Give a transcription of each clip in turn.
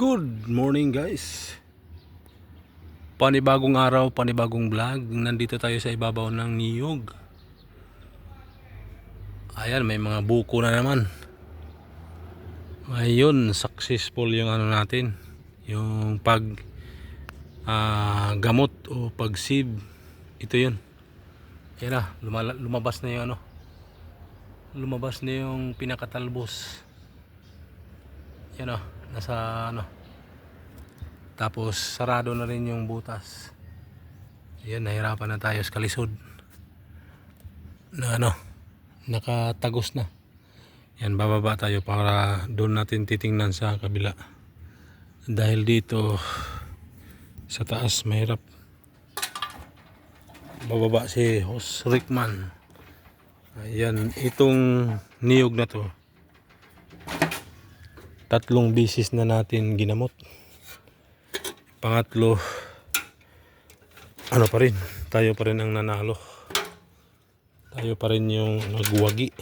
Good morning guys. Panibagong araw, panibagong vlog. Nandito tayo sa ibabaw ng niyog. Ayan, may mga buko na naman. Ngayon, successful yung ano natin. Yung pag gamot o pag-sieve. Ito yun. Ayan na, lumabas na yung ano. Lumabas na yung pinakatalbos. Yan o, nasa ano. Tapos sarado na rin yung butas. Ayan, nahirapan na tayo sa kalisod. Na ano, nakatagos na. Yan, bababa tayo para doon natin titingnan sa kabila. Dahil dito sa taas mahirap. Bababa si Host Rickman. Ayan, itong niyog na to 3 bisis na natin ginamot. Pangatlo, ano pa rin, tayo pa rin ang nanalo. Tayo pa rin yung nagwagi.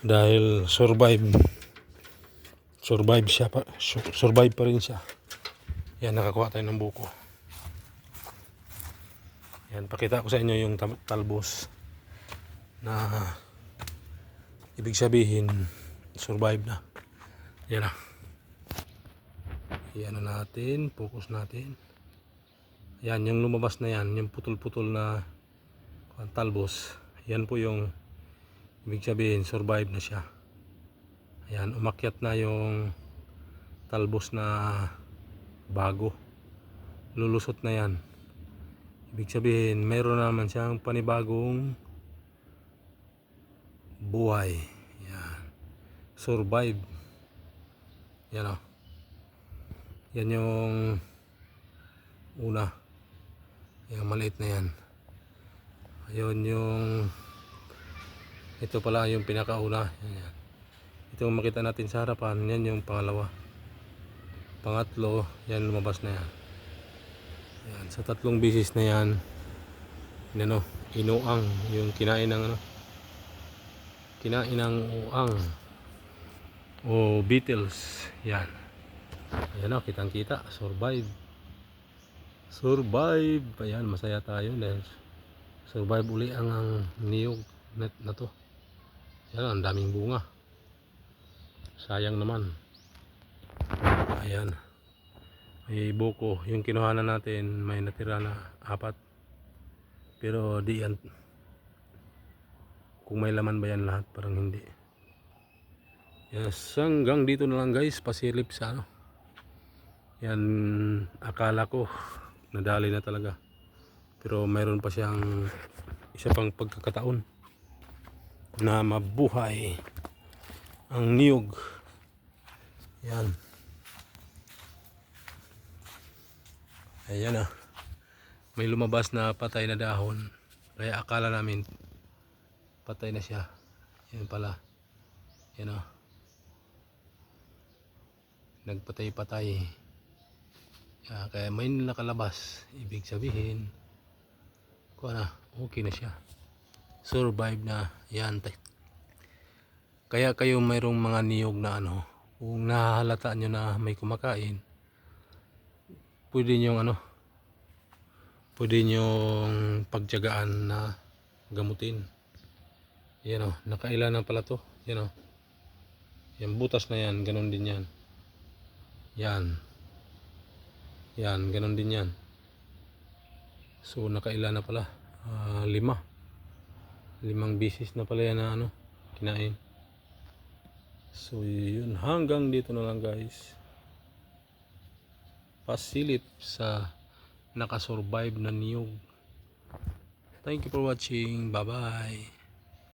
Dahil survive siya pa, survive pa rin siya. Yan, nakakuha tayo ng buko. Yan, pakita ko sa inyo yung talbos na ibig sabihin survive na. Yan na. Yan na natin, focus natin. Yan, yung lumabas na yan, yung putol-putol na talbos. Yan po yung ibig sabihin survive na siya. Ayan, umakyat na yung talbos na bago. Lulusot na yan. Ibig sabihin, meron naman siyang panibagong buhay. Yan. Survive. Yan o. Yan yung una. Yung maliit na yan. Ayun yung ito pala yung pinakauna. Yan. Ito yung makita natin sa harapan. Yan yung pangalawa. Pangatlo, yan lumabas na yan. Yan. Sa 3 bisis na yan, ano, inuang. Yung kinain ng ano, kinain ng uang o beetles. Yan. Ayan o, kitang kita. Survive. Survive. Ayan, masaya tayo dahil survive uli ang niyog na to. Ayan, ang daming bunga. Sayang naman. Ayan. May buko. Yung kinuhanan natin, may natira na 4. Pero di yan. Kung may laman ba yan lahat? Parang hindi. Yes, hanggang dito na lang guys. Pasilip sa ano. Yan, akala ko nadali na talaga. Pero mayroon pa siyang isa pang pagkakataon na mabuhay ang niyog. Yan. Ayan na. May lumabas na patay na dahon. Kaya akala namin patay na siya. Yan pala. Yan o. Nagpatay-patay. Kaya may nakalabas. Ibig sabihin kuha na, okay na siya. Survive na. Yan. Kaya kayo mayroong mga niyog na ano, kung nahalata nyo na may kumakain, pwede nyong ano, pwede nyong pagtiyagaan na gamutin. Yan o, nakailan na pala to. Yan o. Yan, butas na yan, ganun din yan. Yan. Yan, ganun din yan. So nakailan na pala, 5 bisis na pala yan na ano, kinain. So yun, hanggang dito na lang guys. Pasilip sa nakasurvive na niyog. Thank you for watching. Bye bye.